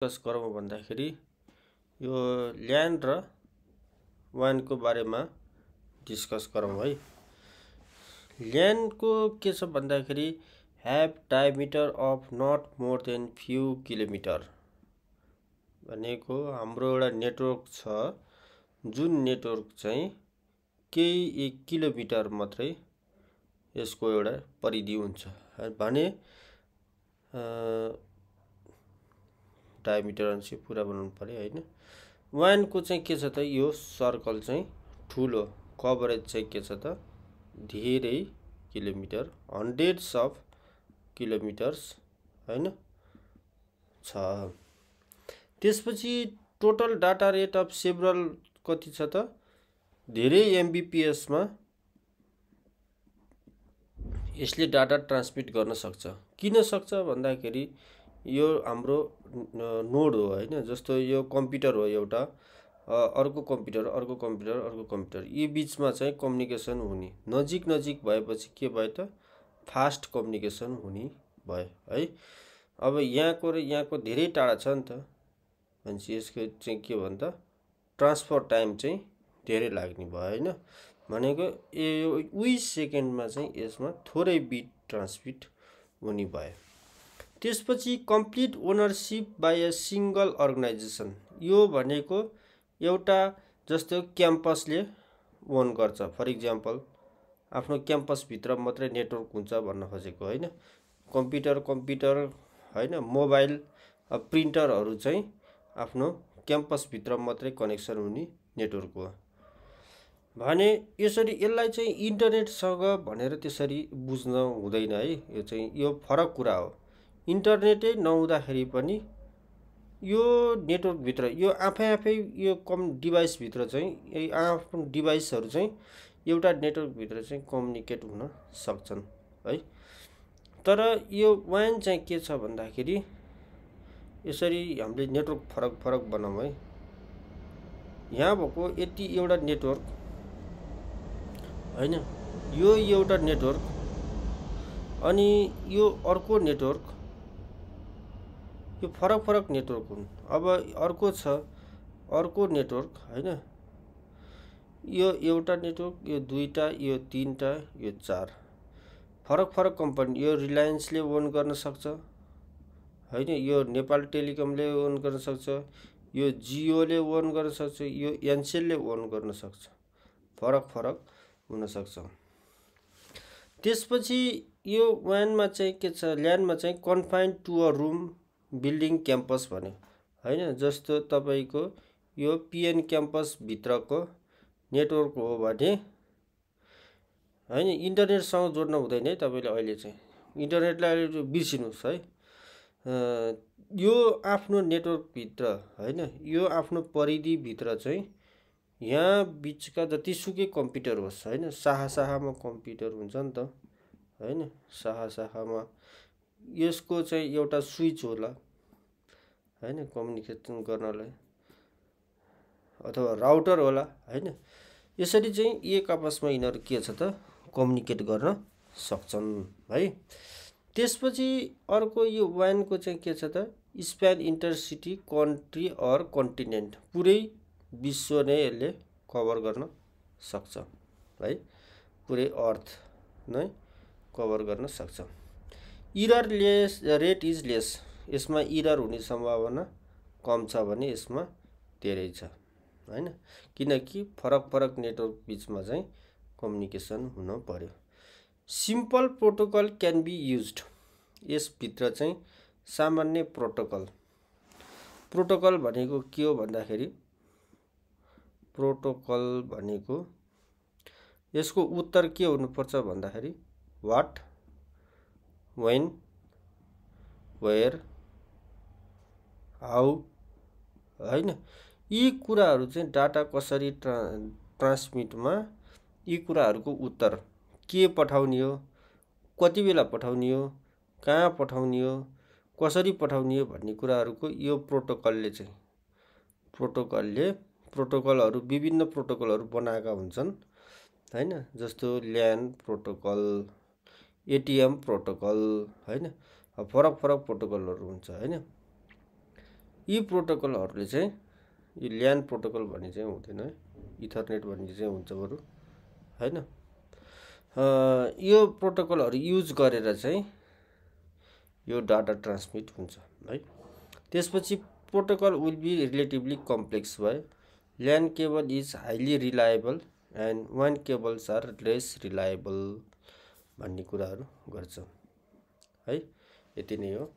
Discuss गरौँ भन्दाखेरि यो ल्यान र वानको बारेमा डिस्कस गरौँ है। ल्यानको के छ भन्दाखेरि have diameter of not more than few kilometre भनेको हाम्रो एउटा नेटवर्क छ जुन नेटवर्क चाहिँ केही 1 किलोमिटर मात्रै यसको एउटा परिधि हुन्छ भने डायमिटर अनुसार पुरा बनाउनु पर्यो हैन। वानको चाहिँ के छ त यो सर्कल चाहिँ ठुलो कभरेज चाहिँ के छ त धेरै किलोमिटर हन्ड्रेड्स अफ किलोमिटर्स हैन छ। त्यसपछि total data rate of several कति छ त धेरै एमबीपीएस मा यसले डाटा ट्रान्समिट गर्न सक्छ। किन सक्छ भन्दाखेरि यो हाम्रो नोड हो हैन। जस्तो यो कम्प्युटर हो एउटा अर्को कम्प्युटर यी बीचमा चाहिँ कम्युनिकेसन हुने नजिक भएपछि के भयो त फास्ट कम्युनिकेसन हुने भयो है। अब यहाँको र यहाँको धेरै टाढा छ नि त भनेपछि यसको चाहिँ के भन्दा ट्रान्सफर टाइम चाहिँ धेरै लाग्ने भयो हैन। भनेको उही सेकेन्डमा चाहिँ यसमा थोरै बिट ट्रान्समिट हुने भयो। त्यसपछि complete ownership by a single organisation यो भनेको एउटा जस्तो क्याम्पसले ओन गर्छ। फर इक्जाम्पल आफ्नो क्याम्पस भित्र मात्रै नेटवर्क हुन्छ भन्न खोजेको हैन। कम्प्युटर हैन मोबाइल प्रिन्टरहरू चाहिँ आफ्नो क्याम्पस भित्र मात्रै कनेक्सन हुने नेटवर्क हो भने यसरी यसलाई चाहिँ इन्टरनेटसँग भनेर त्यसरी बुझ्न हुँदैन है। यो चाहिँ यो फरक कुरा हो। इन्टरनेटै नहुँदाखेरि पनि यो नेटवर्क भित्र यो आफै यो डिभाइस भित्र चाहिँ आफ्नो डिभाइसहरू चाहिँ एउटा नेटवर्क भित्र चाहिँ कम्युनिकेट हुन सक्छन् है। तर यो वान चाहिँ के छ भन्दाखेरि यसरी हामीले नेटवर्क फरक बनाऊँ है। यहाँ भएको यति एउटा नेटवर्क हैन यो एउटा नेटवर्क अनि यो अर्को नेटवर्क यो फरक नेटवर्क हुन्। अब अर्को छ अर्को नेटवर्क हैन यो एउटा नेटवर्क यो दुईटा यो तीनटा यो चार फरक कम्पनी यो रिलायन्सले ओन गर्न सक्छ हैन। यो नेपाल टेलिकमले ओन गर्न सक्छ यो जियोले ओन गर्न सक्छ यो एनसेलले ओन गर्न सक्छ फरक हुन सक्छ। त्यसपछि यो वानमा चाहिँ के छ ल्यानमा चाहिँ confined to a room building campus भन्यो हैन। जस्तो तपाईको यो पीएन क्याम्पस भित्रको नेटवर्क हो भने हैन इन्टरनेटसँग जोड्न हुँदैन है। तपाईले अहिले चाहिँ इन्टरनेटलाई बिर्सिनुस् है। यो आफ्नो नेटवर्क भित्र हैन यो आफ्नो परिधि भित्र चाहिँ यहाँ बीचका जतिसुकै कम्प्युटर होस् हैन साहामा कम्प्युटर हुन्छ नि त हैन साहामा यसको चाहिँ एउटा स्विच होला हैन कम्युनिकेसन गर्नलाई अथवा राउटर होला हैन। यसरी चाहिँ एक आपसमा यिनीहरु के छ त कम्युनिकेट गर्न सक्छन् है। त्यसपछि अर्को यो वानको चाहिँ के छ त span intercity country or continent पुरै विश्व नै यसले कभर गर्न सक्छ है। पुरै अर्थ नै कभर गर्न सक्छ। इरर रेट इज लेस यसमा इरर हुने सम्भावना कम छ भने यसमा धेरै छ हैन। किनकि फरक नेटवर्क बीचमा चाहिँ कम्युनिकेसन हुन पर्यो। Simple protocol can be used यस भित्र चाहिँ सामान्य प्रोटोकल भनेको के हो भन्दाखेरि प्रोटोकल भनेको यसको उत्तर के हुनुपर्छ भन्दाखेरि व्हाट व्हेन वेयर हाउ हैन। यी कुराहरु चाहिँ डाटा कसरी ट्रान्समिटमा यी कुराहरुको उत्तर के पठाउने हो कति बेला पठाउने हो कहाँ पठाउने हो कसरी पठाउने हो भन्ने कुराहरुको यो प्रोटोकलले चाहिँ प्रोटोकलहरु विभिन्न प्रोटोकलहरु बनाएका हुन्छन् हैन। जस्तो ल्यान प्रोटोकल एटीएम प्रोटोकल हैन फरक प्रोटोकलहरु हुन्छ हैन। यी प्रोटोकलहरूले चाहिँ यो ल्यान प्रोटोकल भन्ने चाहिँ हुँदैन है, इथरनेट भन्ने चाहिँ हुन्छ बरु हैन। यो प्रोटोकलहरू युज गरेर चाहिँ यो डाटा ट्रान्समिट हुन्छ है। त्यसपछि protocol will be relatively complex भयो। LAN cable is highly reliable and वान केबल्स आर लेस रिलायबल भन्ने कुराहरू गर्छ है। यति नै हो।